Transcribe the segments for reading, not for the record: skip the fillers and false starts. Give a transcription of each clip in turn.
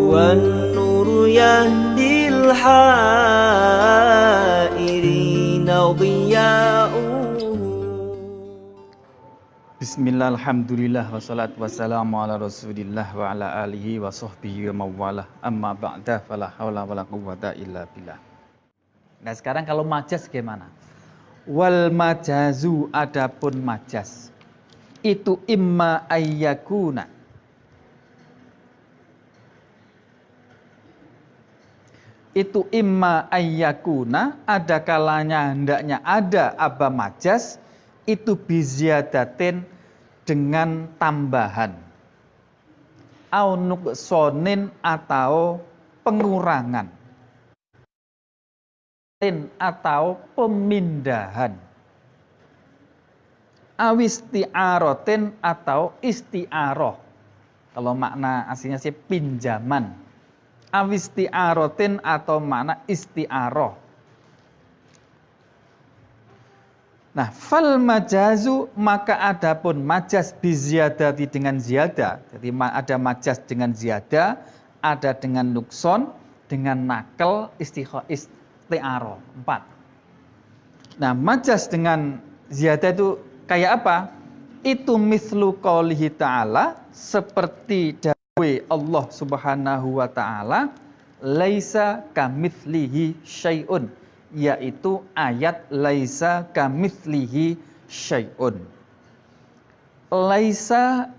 والنور يهدي الحائرين ضياؤه. Bismillah, alhamdulillah, wassalatu wassalamu ala rasulillah wa ala alihi wa sahbihi wa mawalah. Amma ba'da, fala hawla wala quwwata illa billah. Nah sekarang kalau majas gimana? Wal majazu, adapun majas itu imma ayyakuna, itu imma ayyakuna, ada kalanya hendaknya ada apa majas itu biziyadatin, dengan tambahan, au nuqsonin, atau pengurangan, atau pemindahan, awisti'arotin, atau isti'aroh. Kalau makna aslinya sih pinjaman. Awisti'arotin, atau makna isti'aroh. Nah, fal majazu, maka adapun majas biziyadati, dengan ziyadah. Jadi ada majas dengan ziyadah, ada dengan nukson, dengan nakal, isti'aroh. 4. Nah, majas dengan ziyadah itu kayak apa? Itu mislu qaulihi ta'ala, seperti dawe Allah Subhanahu wa ta'ala, laisa kamitslihi syai'un, yaitu ayat laisa kamitslihi syai'un. Laisa,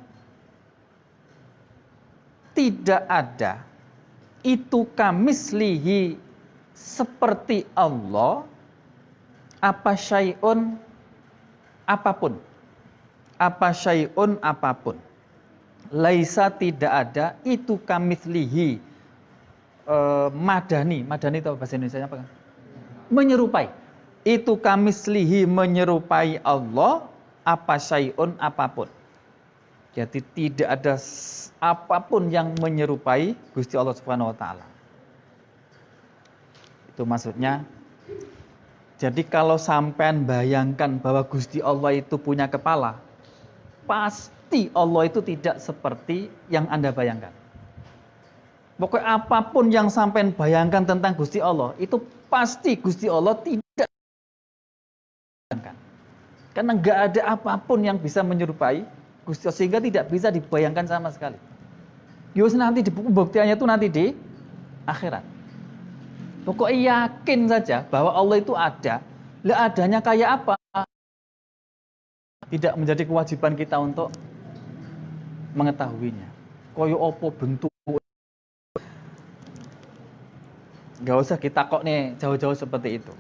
tidak ada, itu kamitslihi, seperti Allah, apa syai'un, apapun. Apa syai'un, apapun. Laisa, tidak ada, itu kamitslihi, madani itu bahasa Indonesianya apa kan? Menyerupai. Itu kamitslihi, menyerupai Allah, apa syai'un, apapun. Jadi tidak ada apapun yang menyerupai Gusti Allah Subhanahu wa taala. Itu maksudnya. Jadi kalau sampean bayangkan bahwa Gusti Allah itu punya kepala, pasti Allah itu tidak seperti yang Anda bayangkan. Pokoknya apapun yang sampean bayangkan tentang Gusti Allah, itu pasti Gusti Allah tidak bayangkan. Karena nggak ada apapun yang bisa menyerupai Gusti Allah, sehingga tidak bisa dibayangkan sama sekali. Yus nanti pembuktiannya itu nanti di akhirat. Pokoknya yakin saja bahwa Allah itu ada. Lah adanya kayak apa? Tidak menjadi kewajiban kita untuk mengetahuinya. Koyo opo bentuk. Gak usah kita kok nih jauh-jauh seperti itu.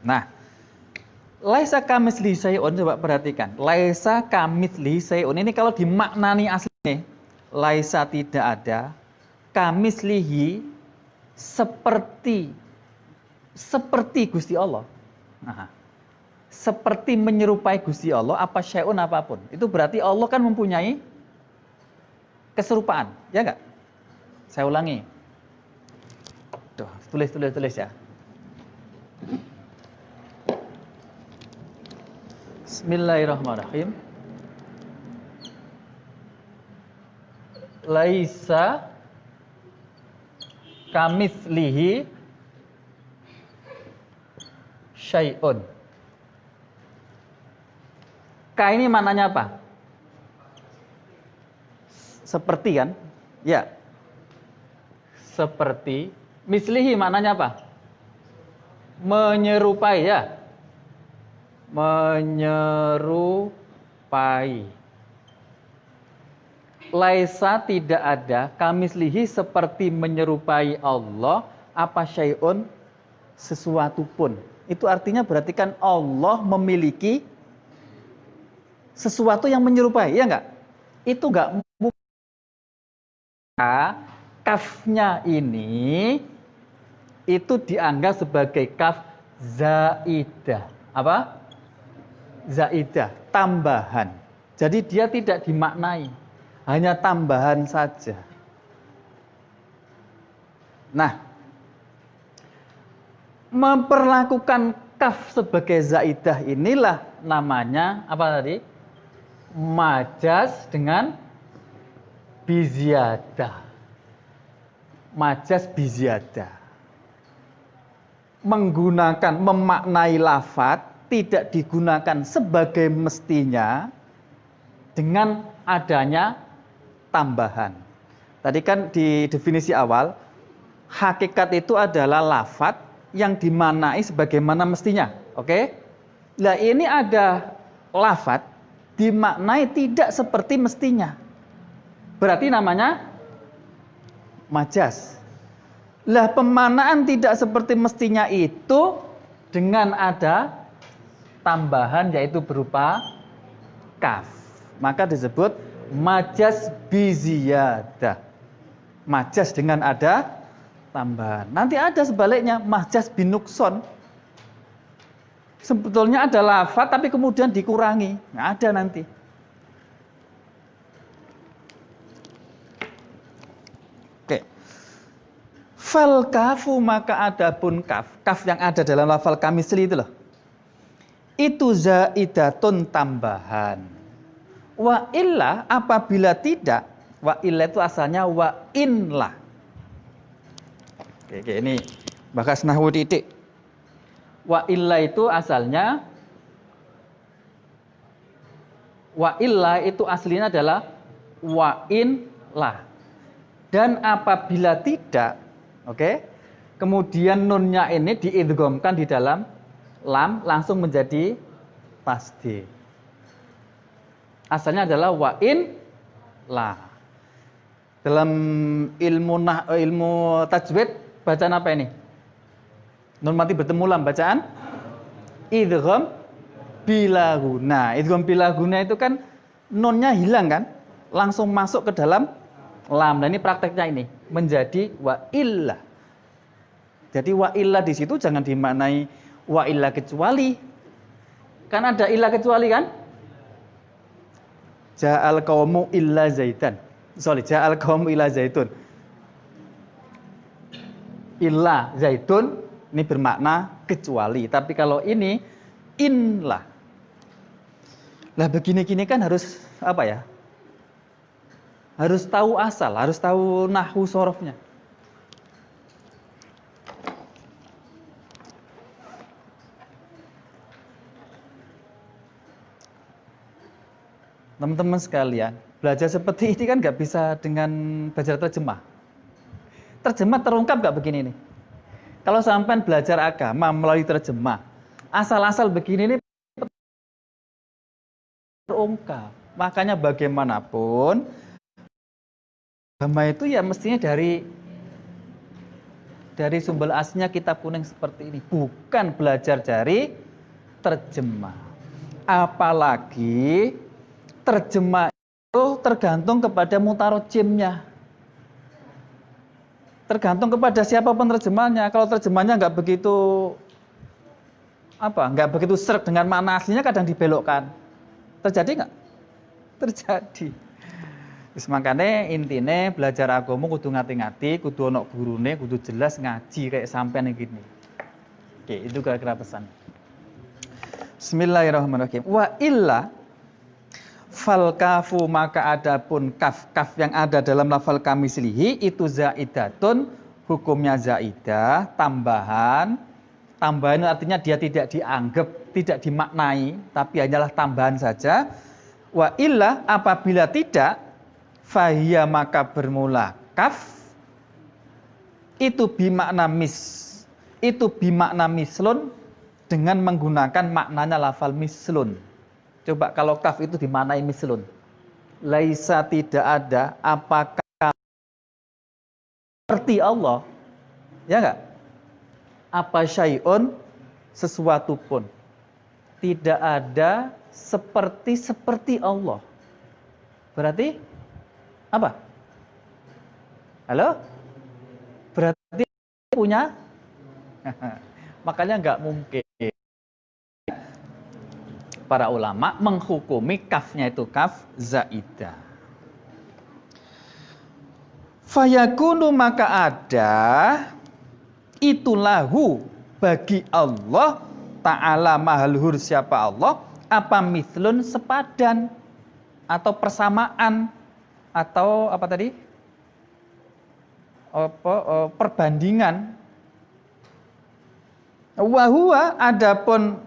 Nah, laisa kamitslihi syai'un, coba perhatikan. Laisa kamitslihi syai'un ini kalau dimaknani aslinya, laisa, tidak ada, kamitslihi, seperti Gusti Allah. Nah, seperti menyerupai Gusti Allah, apa syai'un, apapun. Itu berarti Allah kan mempunyai keserupaan, ya enggak? Saya ulangi. Tuh, tulis ya. Bismillahirrahmanirrahim. Laisa kamitslihi syai'un. Ka ini maknanya apa? Seperti kan? Ya. Seperti. Mislihi maknanya apa? Menyerupai, ya. Menyerupai. Laisa, tidak ada, kamislihi, seperti menyerupai Allah, apa syai'un, sesuatu pun. Itu artinya berarti kan Allah memiliki sesuatu yang menyerupai, ya enggak? Itu enggak mungkin. Kafnya ini itu dianggap sebagai kaf zaidah. Apa? Zaidah, tambahan. Jadi dia tidak dimaknai, hanya tambahan saja. Nah, memperlakukan kaf sebagai zaidah inilah namanya apa tadi? Majas dengan biziyadah. Majas biziyadah. Menggunakan, memaknai lafadz tidak digunakan sebagai mestinya dengan adanya tambahan. Tadi kan di definisi awal, hakikat itu adalah lafadz yang dimaknai sebagaimana mestinya. Oke? Nah ini ada lafadz dimaknai tidak seperti mestinya. Berarti namanya majas. Lah pemaknaan tidak seperti mestinya itu dengan ada tambahan yaitu berupa kaf. Maka disebut majas biziyadah. Majas dengan ada tambahan. Nanti ada sebaliknya majas binukson. Sebetulnya ada lafadz tapi kemudian dikurangi. Nggak ada nanti. Oke. Fal kafu maka adapun kaf. Kaf yang ada dalam lafal kamisli itu loh. Itu zaidatun tambahan. Wa illa apabila tidak. Wa illa itu asalnya wa inlah. Oke, ini bahas nahwu titik. Wa illa itu asalnya, wa illa itu aslinya adalah wa in lah. Dan apabila tidak, oke, kemudian nunnya ini diidghamkan di dalam lam langsung menjadi tasdid. Asalnya adalah wa in lah. Dalam ilmu tajwid bacaan apa ini? Nun mati bertemu lam, bacaan idgham bila guna. Idgham bila guna itu kan nunnya hilang kan? Langsung masuk ke dalam lam. Nah ini prakteknya ini menjadi wa illa. Jadi wa illa di situ jangan dimaknai wa illa kecuali. Kan ada illa kecuali kan? Ja'al qaumu illa zaitan. Ja'al qaumu illa zaitun. Illa zaitun ini bermakna kecuali. Tapi kalau ini inlah. Lah begini-gini kan harus apa ya? Harus tahu asal, harus tahu nahwu sorofnya. Teman-teman sekalian, belajar seperti ini kan nggak bisa dengan belajar terjemah. Terjemah terungkap nggak begini nih? Kalau sampai belajar agama melalui terjemah, asal-asal begini ini terungkap. Makanya bagaimanapun, agama itu ya mestinya dari sumber aslinya kitab kuning seperti ini. Bukan belajar dari terjemah. Apalagi terjemah itu tergantung kepada mutarojimnya. Tergantung kepada siapa penerjemahnya. Kalau terjemahnya nggak begitu serg dengan makna aslinya, kadang dibelokkan. Terjadi nggak? Terjadi. Wis makane intine belajar agama kudu ngati-ngati, kudu ana gurune, kudu jelas ngaji kayak sampean ngene. Oke, itu kira-kira pesan. Bismillahirrahmanirrahim. Wa illa fal kafu maka adapun kaf yang ada dalam lafal kamislihi itu zaidatun, hukumnya zaidah, tambahan. Tambahan artinya dia tidak dianggap, tidak dimaknai, tapi hanyalah tambahan saja. Wa illa apabila tidak, fahiya maka bermula kaf itu bimakna mislun dengan menggunakan maknanya lafal mislun. Coba kalau kaf itu dimaknai mislun. Laisa tidak ada apakah seperti Allah. Ya enggak? Apa syai'un sesuatu pun. Tidak ada seperti Allah. Berarti apa? Halo? Berarti punya? Makanya enggak mungkin. Para ulama menghukumi kafnya itu kaf zaidah. Fayakunu maka ada itulahu bagi Allah Ta'ala mahalhur siapa Allah apa mithlun sepadan atau persamaan atau apa tadi? Perbandingan. Wa huwa adapun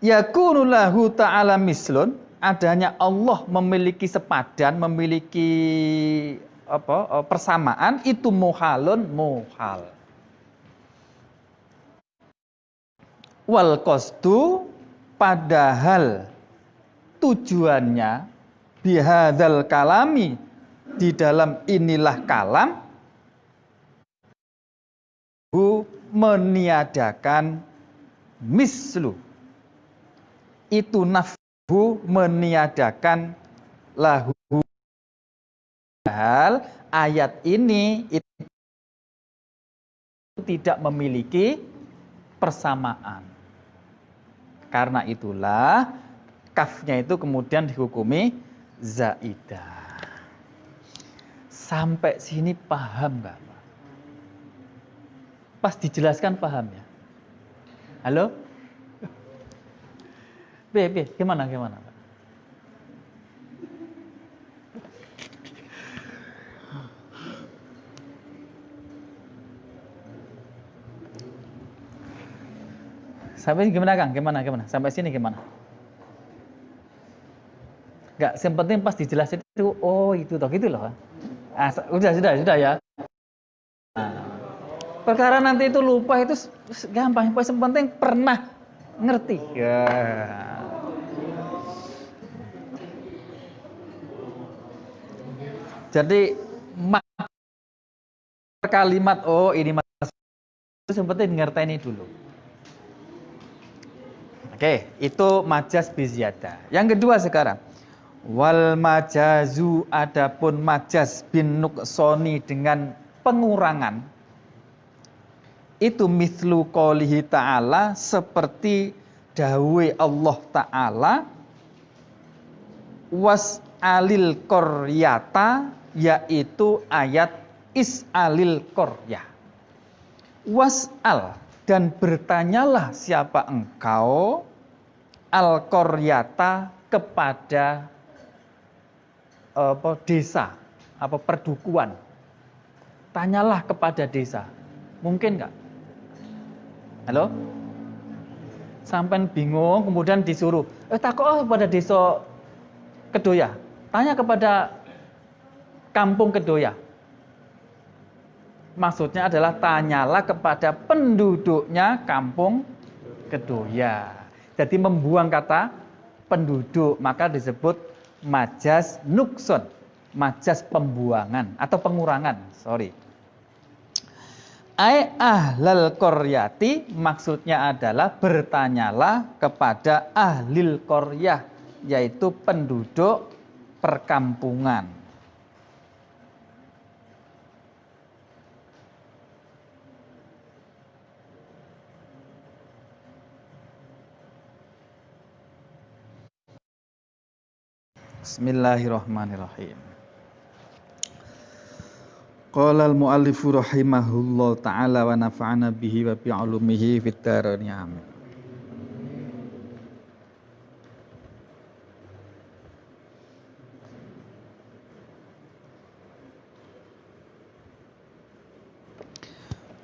yakunu lahu ta'ala mislun, adanya Allah memiliki sepadan, memiliki persamaan, itu muhalun, muhal. Wal qasdu, padahal tujuannya bihadzal kalami, di dalam inilah kalam, meniadakan mislu, itu nafhu meniadakan lahu. Padahal ayat ini itu tidak memiliki persamaan. Karena itulah kafnya itu kemudian dihukumi zaidah. Sampai sini paham nggak, Pak? Pas dijelaskan paham ya? Halo? Gimana Pak? Sampai gimana Kang? Gimana? Sampai sini gimana? Enggak, yang penting pas dijelasin itu, oh itu toh gitu loh. Sudah ya. Nah, perkara nanti itu lupa itu gampang, yang penting pernah ngerti. Ya. Jadi kalimat ini itu yang penting ngerti ini dulu. Oke, itu majaz biziyadah. Yang kedua sekarang, wal majazu, adapun majaz bin nuqsoni dengan pengurangan, itu mithlu qoulihi ta'ala, seperti dawuh Allah Ta'ala, was'alil qaryata, yaitu ayat is'alil qaryah. Was'al, dan bertanyalah siapa engkau, al-qaryata, kepada desa, perdukuan. Tanyalah kepada desa. Mungkin enggak? Halo? Sampai bingung, kemudian disuruh, takut pada desa Kedoya. Tanya kepada kampung Kedoya. Maksudnya adalah tanyalah kepada penduduknya kampung Kedoya. Jadi membuang kata penduduk, maka disebut majaz nukson, majaz pembuangan atau pengurangan. Ai ahlal qaryati, maksudnya adalah bertanyalah kepada ahlil qaryah, yaitu penduduk perkampungan. Bismillahirrahmanirrahim. Qala al-muallifu rahimahullah ta'ala wa nafa'ana bihi wa bi 'ulumihi fid dharain amin.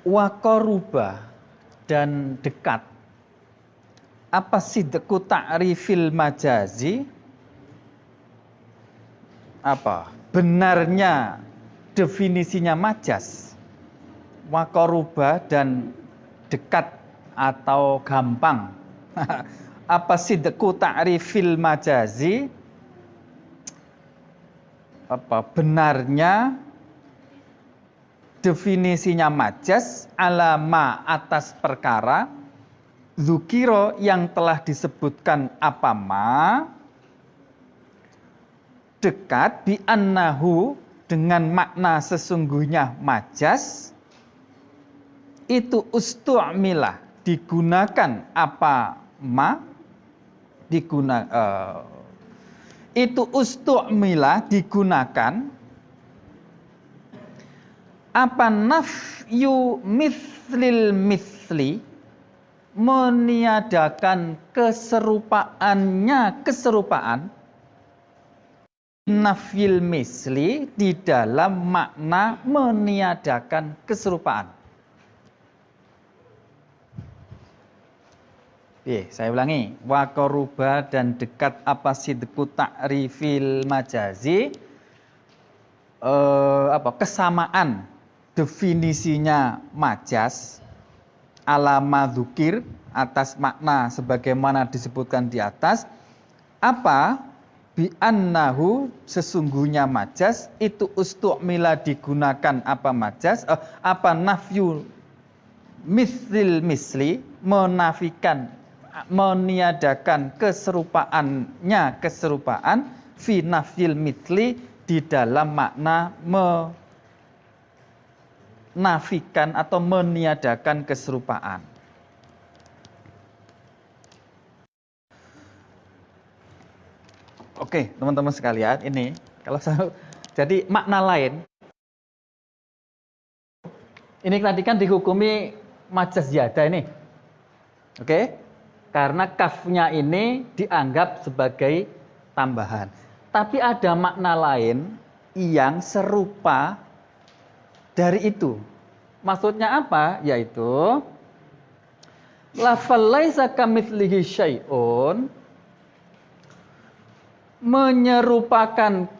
Wa qaruba, dan dekat. Apa sidqu ta'rifil majazi? Apa? Benarnya definisinya majaz. Wa qaruba, dan dekat atau gampang. Apa sidqu ta'rifil majazi? Apa benarnya definisinya majaz alama atas perkara dzukira yang telah disebutkan apa ma, dekat bi annahu, dengan makna sesungguhnya majaz itu ustu'milah, digunakan apa ma, itu ustu'milah, digunakan apa nafyu mithlil mithli, meniadakan keserupaannya keserupaan, nafil misli di dalam makna meniadakan keserupaan. Saya ulangi, wa qaruba dan dekat apa sidqu ta'rifil majazi, kesamaan definisinya majaz ala madzukir atas makna sebagaimana disebutkan di atas, apa bi annahu sesungguhnya majaz itu ustu'mila digunakan apa majaz apa nafyu mithlil misli menafikan meniadakan keserupaannya keserupaan fi nafyil mithli di dalam makna menafikan atau meniadakan keserupaan. Oke, teman-teman sekalian, ini kalau saya jadi makna lain. Ini tadi kan dihukumi majaz ziyada ini. Oke? Karena kafnya ini dianggap sebagai tambahan. Tapi ada makna lain yang serupa dari itu. Maksudnya apa? Yaitu lafal laisa kamitslihi syai'un, menyerupakan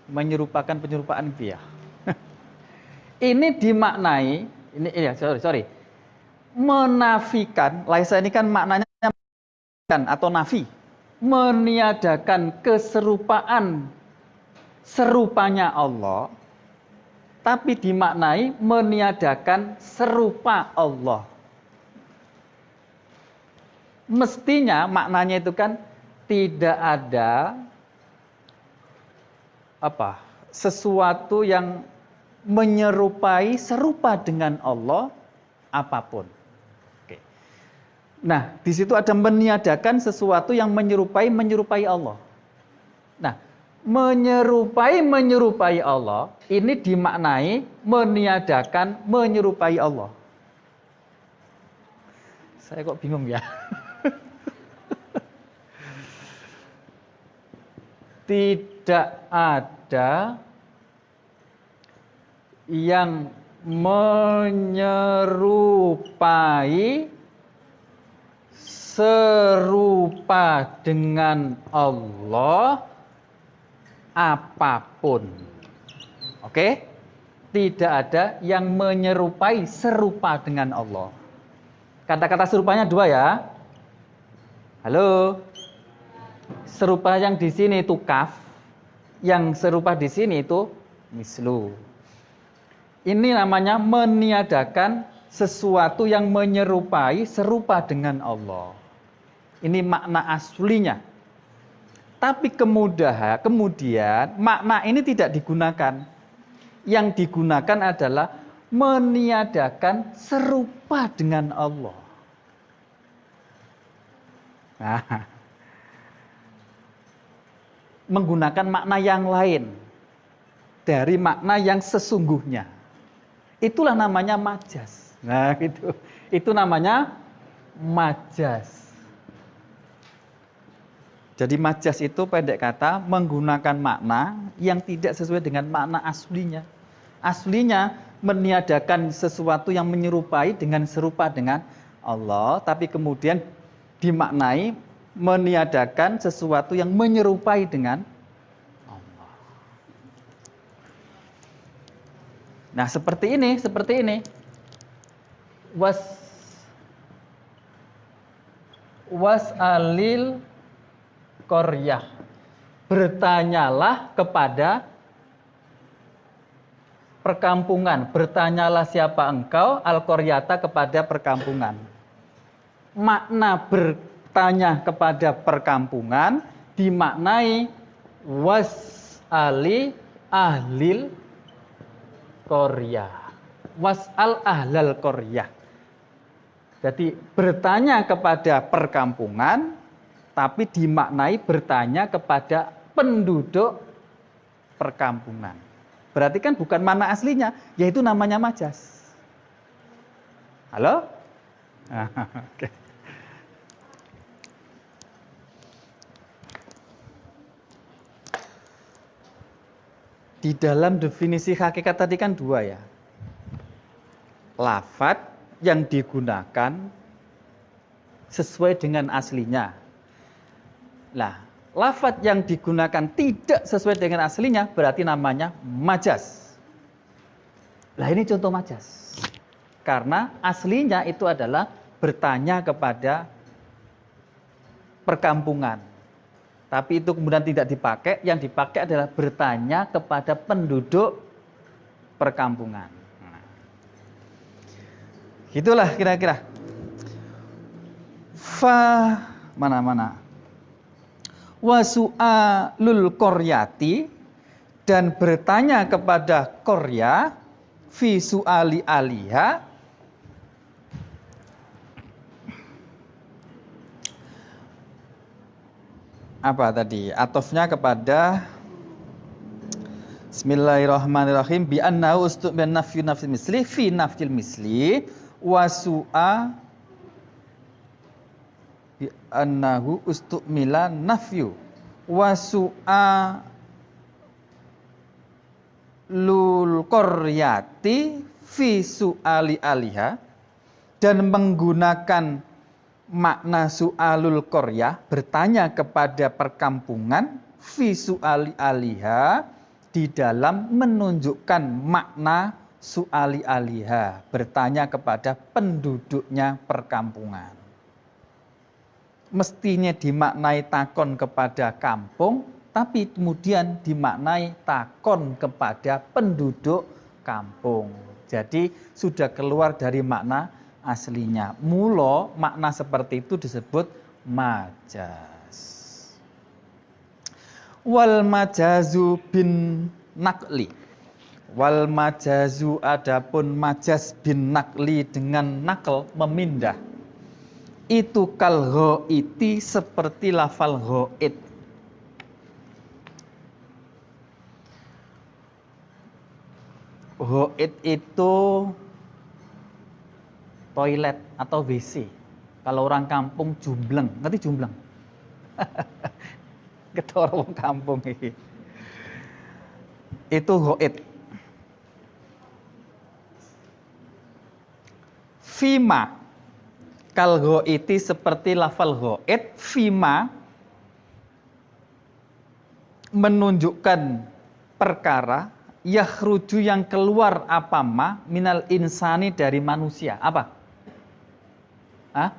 penyerupaan dia. Ini dimaknai, ini ya sorry. Menafikan, laisa ini kan maknanya atau nafi, meniadakan keserupaan serupanya Allah, tapi dimaknai meniadakan serupa Allah. Mestinya maknanya itu kan tidak ada sesuatu yang menyerupai serupa dengan Allah apapun. Oke. Nah, di situ ada meniadakan sesuatu yang menyerupai Allah. Nah, menyerupai Allah ini dimaknai meniadakan menyerupai Allah. Saya kok bingung ya. Tidak ada yang menyerupai serupa dengan Allah apapun. Oke? Tidak ada yang menyerupai serupa dengan Allah. Kata-kata serupanya dua ya. Halo? Serupa yang di sini itu kaf, yang serupa di sini itu mislu. Ini namanya meniadakan sesuatu yang menyerupai serupa dengan Allah. Ini makna aslinya. Tapi kemudian makna ini tidak digunakan. Yang digunakan adalah meniadakan serupa dengan Allah. Nah, menggunakan makna yang lain dari makna yang sesungguhnya. Itulah namanya majaz. Nah, itu namanya majaz. Jadi majaz itu pendek kata menggunakan makna yang tidak sesuai dengan makna aslinya. Aslinya meniadakan sesuatu yang menyerupai dengan serupa dengan Allah, tapi kemudian dimaknai meniadakan sesuatu yang menyerupai dengan Allah. Nah, seperti ini. Was'alil qaryah. Bertanyalah kepada perkampungan. Bertanyalah siapa engkau, al-qaryata kepada perkampungan. Makna bertanya kepada perkampungan dimaknai was'ali ahlil qaryah. Was'al ahlal qaryah. Jadi bertanya kepada perkampungan, tapi dimaknai bertanya kepada penduduk perkampungan. Berarti kan bukan makna aslinya, yaitu namanya majaz. Halo? Oke. Di dalam definisi hakikat tadi kan dua ya. Lafadz yang digunakan sesuai dengan aslinya. Nah, lafadz yang digunakan tidak sesuai dengan aslinya berarti namanya majaz. Nah, ini contoh majaz. Karena aslinya itu adalah bertanya kepada perkampungan. Tapi itu kemudian tidak dipakai, yang dipakai adalah bertanya kepada penduduk perkampungan. Nah, itulah kira-kira. Mana? Wasu'alul qaryati, dan bertanya kepada Korya fi su'ali aliha, apa tadi? Atofnya kepada Bismillahirrahmanirrahim bi annahu ustu'min nafyu nafsil misli fi nafsil misli wa su'a bi annahu ustu'mila nafyu wa su'a lul qaryati fi su'ali aliha, dan menggunakan makna su'alul qaryah, bertanya kepada perkampungan, fi su'ali aliha, di dalam menunjukkan makna su'ali aliha, bertanya kepada penduduknya perkampungan. Mestinya dimaknai takon kepada kampung, tapi kemudian dimaknai takon kepada penduduk kampung. Jadi sudah keluar dari makna aslinya. Mula makna seperti itu disebut majaz. Wal majazu bin nakli. Wal majazu, adapun majaz bin nakli dengan nakal, memindah. Itu kal ghaiti, seperti lafal ghait. Ghaid itu toilet atau WC. Kalau orang kampung jumbleng, ngerti jumbleng? Ketua orang kampung ini. Itu ghaid. Fima kal ghaiti, seperti lafal ghaid. Fima menunjukkan perkara, yakhruju yang keluar apa ma minal insani, dari manusia. Apa? Hah?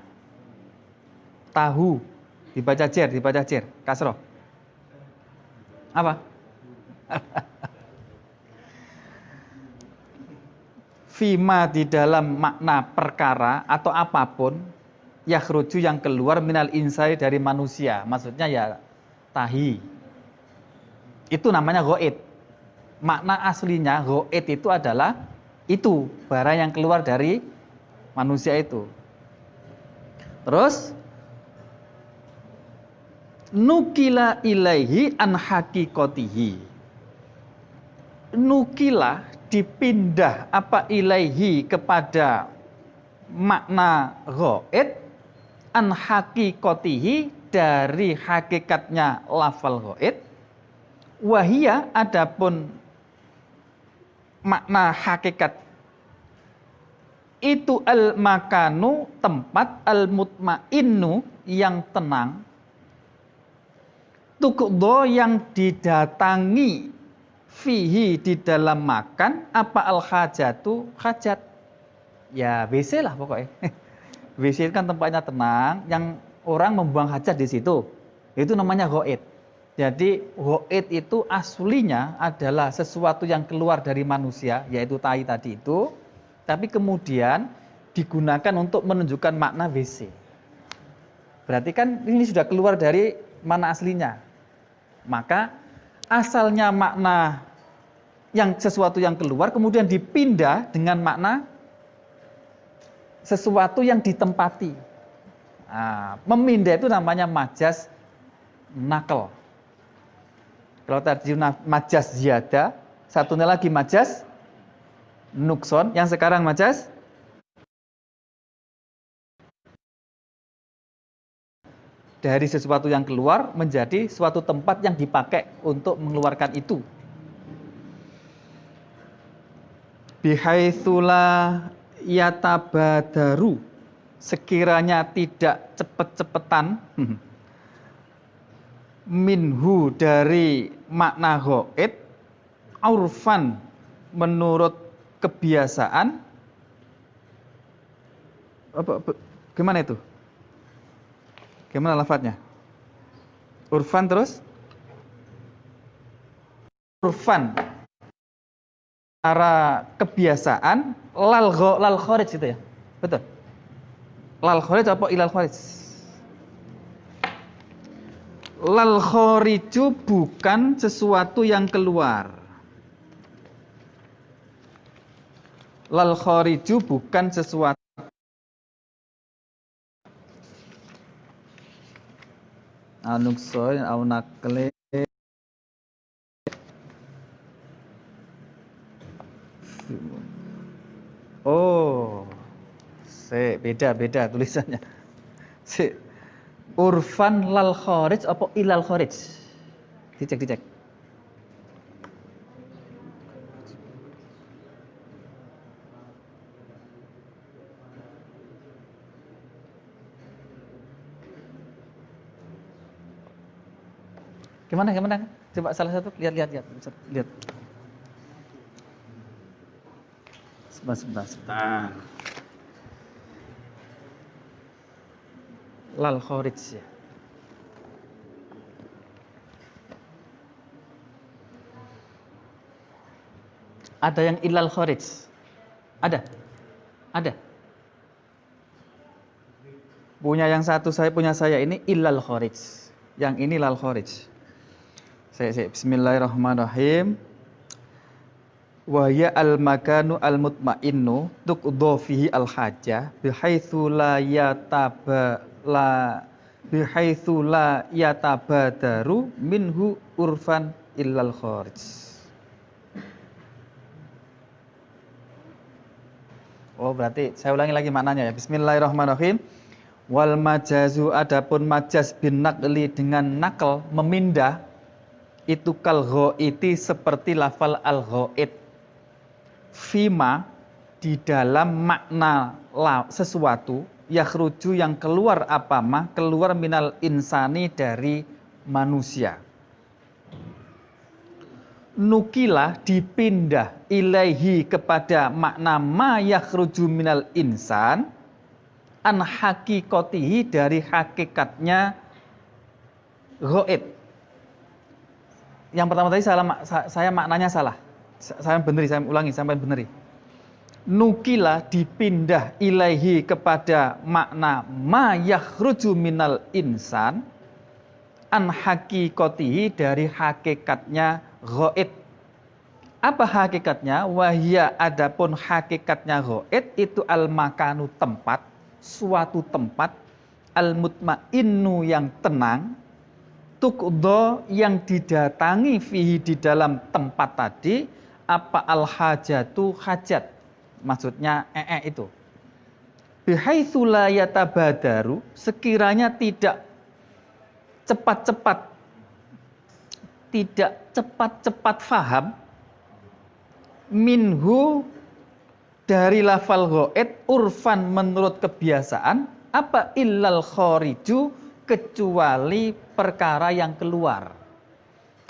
Tahu. Dibaca jer, kasroh. Apa? Fima, di dalam makna perkara atau apapun, yakhruju yang keluar minal insani, dari manusia. Maksudnya ya tahi. Itu namanya ghaid. Makna aslinya ghaid itu adalah itu, barang yang keluar dari manusia itu. Terus nukila ilaihi an haqiqatihi. Nukila, dipindah apa, ilaihi, kepada makna ghaid, an haqiqatihi, dari hakikatnya lafal ghaid. Wahia, adapun makna hakikat itu al makanu, tempat, al mutmainnu, yang tenang, tuqdo, yang didatangi, fihi, di dalam makan, apa al hajatu, hajat, ya WC lah pokoknya. WC itu kan tempatnya tenang, yang orang membuang hajat di situ, itu namanya ghaid. Jadi ghaid itu aslinya adalah sesuatu yang keluar dari manusia, yaitu tai tadi itu, tapi kemudian digunakan untuk menunjukkan makna WC. Berarti kan ini sudah keluar dari mana aslinya. Maka asalnya makna yang sesuatu yang keluar kemudian dipindah dengan makna sesuatu yang ditempati. Nah, memindah itu namanya majaz nakal. Kalau tadi majaz ziyada, satunya lagi majaz nukson, yang sekarang majaz dari sesuatu yang keluar menjadi suatu tempat yang dipakai untuk mengeluarkan itu. Bihaitsula yatabadaru, sekiranya tidak cepet-cepetan minhu dari makna ghaid, urfan menurut kebiasaan. Gimana itu? Gimana lafadznya? Urfan terus? Urfan cara kebiasaan lal kharij itu ya. Betul. Lal kharij apa ilal kharij? Lal khariju bukan sesuatu yang keluar. Lal khariju bukan sesuatu. Anuksoy au nakle. Oh, beda tulisannya. Urfan lal kharij apa ilal kharij? Dicek. Gimana? Coba salah satu lihat. Sebentar. Lal kharij ya. Ada yang ilal kharij? Ada. Punya saya ini ilal kharij. Yang ini lal kharij. Saya bismillahirrahmanirrahim. Wa ya al-makanu al-mutmainnu tuqdha fihi al-hajah bihaitsu la yatabadaru minhu urfan illal kharij. Oh, berarti saya ulangi lagi maknanya ya. Bismillahirrahmanirrahim. Wal majazu, adapun majaz bin naqli dengan nakal memindah, itu kal ghaiti seperti lafal al ghaid. Fima di dalam makna sesuatu, yakhruju yang keluar apa mah, keluar minal insani dari manusia. Nukilah dipindah ilaihi kepada makna ma yakhruju minal insan an hakikotihi dari hakikatnya ghaid. Yang pertama tadi saya maknanya salah. Saya ulangi sampai beneri. Nukila dipindah ilaihi kepada makna ma yakhruju minal insan an hakikotihi dari hakikatnya ghaid. Apa hakikatnya? Wahya, adapun hakikatnya ghaid itu al makanu tempat, suatu tempat, al mutmainnu yang tenang, tuqdha yang didatangi fihi di dalam tempat tadi, apa al hajatu hajat, maksudnya itu. Bihaitsu la yatabadaru, sekiranya tidak cepat-cepat faham minhu dari lafal ghaid urfan menurut kebiasaan, apa illal khariju kecuali perkara yang keluar.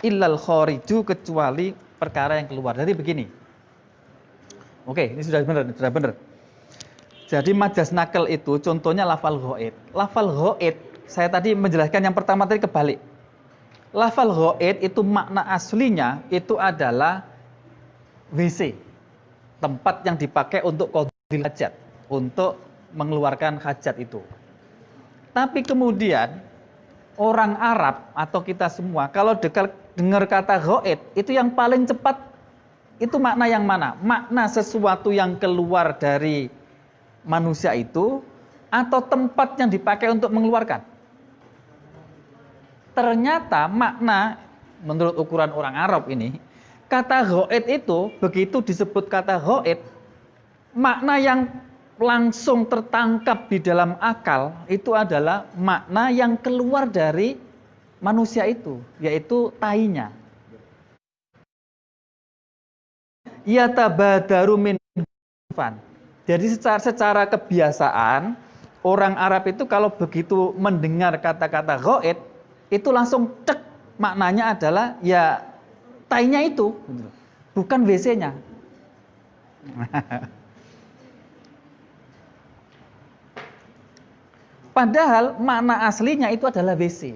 Illal khariju kecuali perkara yang keluar. Jadi begini. Oke, ini sudah benar. Jadi majaz nakal itu contohnya lafal ghaid. Lafal ghaid saya tadi menjelaskan yang pertama tadi kebalik. Lafal ghaid itu makna aslinya itu adalah WC. Tempat yang dipakai untuk qadhil hajat, untuk mengeluarkan hajat itu. Tapi kemudian orang Arab atau kita semua kalau dengar kata ghaid itu yang paling cepat itu makna yang mana? Makna sesuatu yang keluar dari manusia itu atau tempat yang dipakai untuk mengeluarkan. Ternyata makna menurut ukuran orang Arab ini, kata ghaid itu begitu disebut kata ghaid, makna yang langsung tertangkap di dalam akal itu adalah makna yang keluar dari manusia itu, yaitu tainya. yatabadaru min fan. Jadi secara kebiasaan orang Arab itu kalau begitu mendengar kata-kata ghaid itu langsung cek, maknanya adalah ya tainya itu, bukan WC-nya. Padahal makna aslinya itu adalah WC.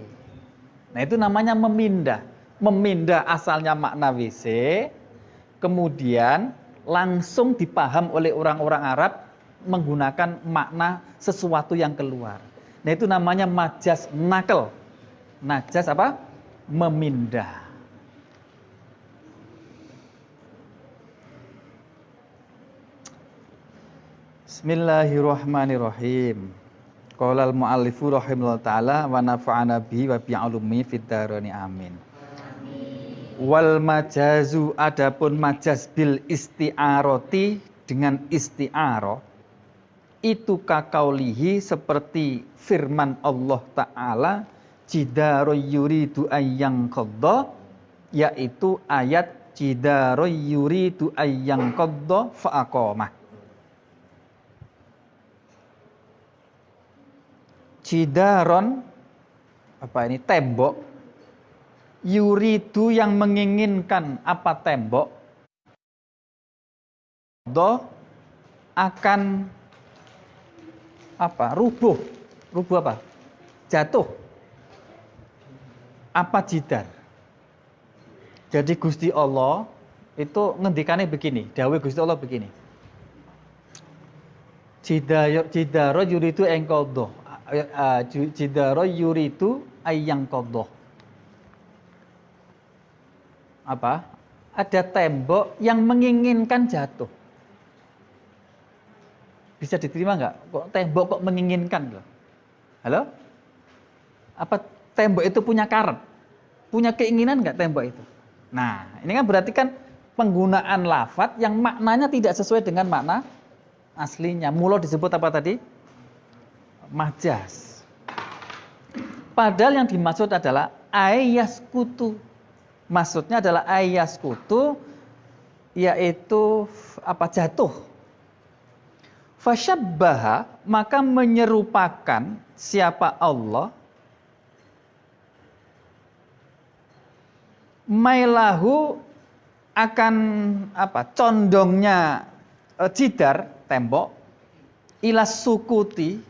Nah, itu namanya memindah. Memindah asalnya makna WC, kemudian langsung dipaham oleh orang-orang Arab menggunakan makna sesuatu yang keluar. Nah, itu namanya majas nakel. Majas apa? Memindah. Bismillahirrahmanirrahim. Qala al-mu'allifu rahimahullah ta'ala wa nafa'ana bihi wa bi'alumi fid dharani amin. Wal majazu, adapun majaz bil isti'arati dengan isti'arah itu kakaulihi seperti firman Allah Ta'ala jidaroy yuridu ayyang qadda, yaitu ayat jidaroy yuridu ayyang qadda fa'aqamah. Jidaron, apa ini, tembok. Yuridu, yang menginginkan, apa, tembok. Do akan apa, rubuh. Rubuh apa? Jatuh. Apa jidar? Jadi Gusti Allah itu ngendikane begini, dawuh Gusti Allah begini. Jidaro yuridu engkodo. Jidaro yuridu ayyang qadha. Apa? Ada tembok yang menginginkan jatuh. Bisa diterima nggak? Kok tembok kok menginginkan loh? Halo? Apa tembok itu punya karet? Punya keinginan nggak tembok itu? Nah, ini kan berarti kan penggunaan lafadz yang maknanya tidak sesuai dengan makna aslinya. Mula disebut apa tadi? Majaz. Padahal yang dimaksud adalah ayaskutu. Maksudnya adalah ayaskutu, yaitu apa, jatuh. Fasyabbaha, maka menyerupakan siapa Allah mailahu akan apa, condongnya jidar, tembok, ilas sukuti,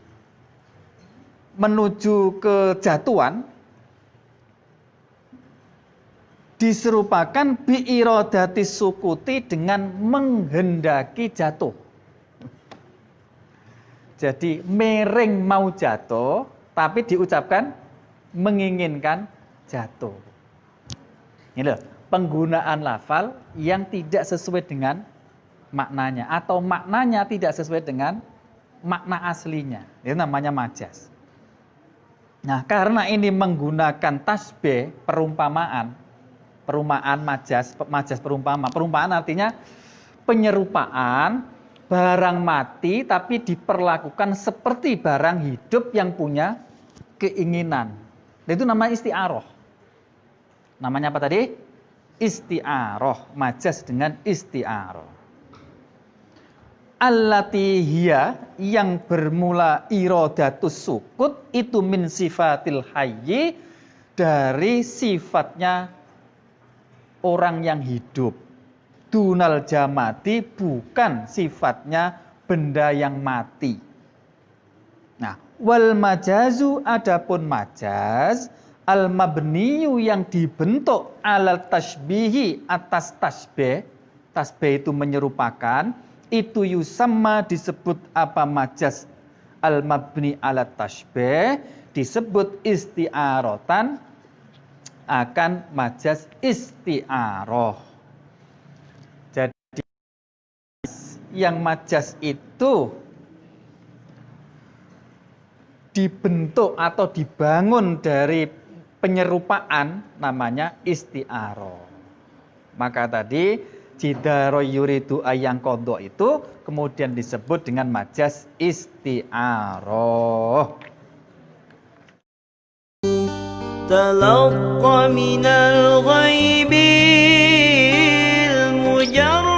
menuju kejatuhan, diserupakan biirodati sukuti, dengan menghendaki jatuh. Jadi miring mau jatuh, tapi diucapkan menginginkan jatuh. Ini loh, penggunaan lafal yang tidak sesuai dengan maknanya, atau maknanya tidak sesuai dengan makna aslinya. Itu namanya majaz. Nah, karena ini menggunakan tasbih, perumpamaan majaz perumpamaan. Perumpamaan artinya penyerupaan barang mati tapi diperlakukan seperti barang hidup yang punya keinginan. Itu namanya isti'arah. Namanya apa tadi? Isti'arah, majaz dengan isti'arah. Allati hiya, yang bermula iradatus sukut, itu min sifatil hayyi, dari sifatnya orang yang hidup. Dunal jamati, bukan sifatnya benda yang mati. Nah, wal majazu, adapun majaz, al mabniyu, yang dibentuk alal tasbihi, atas tasbih. Tasbih itu menyerupakan. Itu yusamma, disebut apa, majaz al mabni ala tasbih, disebut isti'aratan, akan majaz isti'arah. Jadi yang majaz itu dibentuk atau dibangun dari penyerupaan, namanya isti'arah. Maka tadi jidaro yuridu ayang qadha itu kemudian disebut dengan majaz isti'arah. تلقى من الغيب المجرد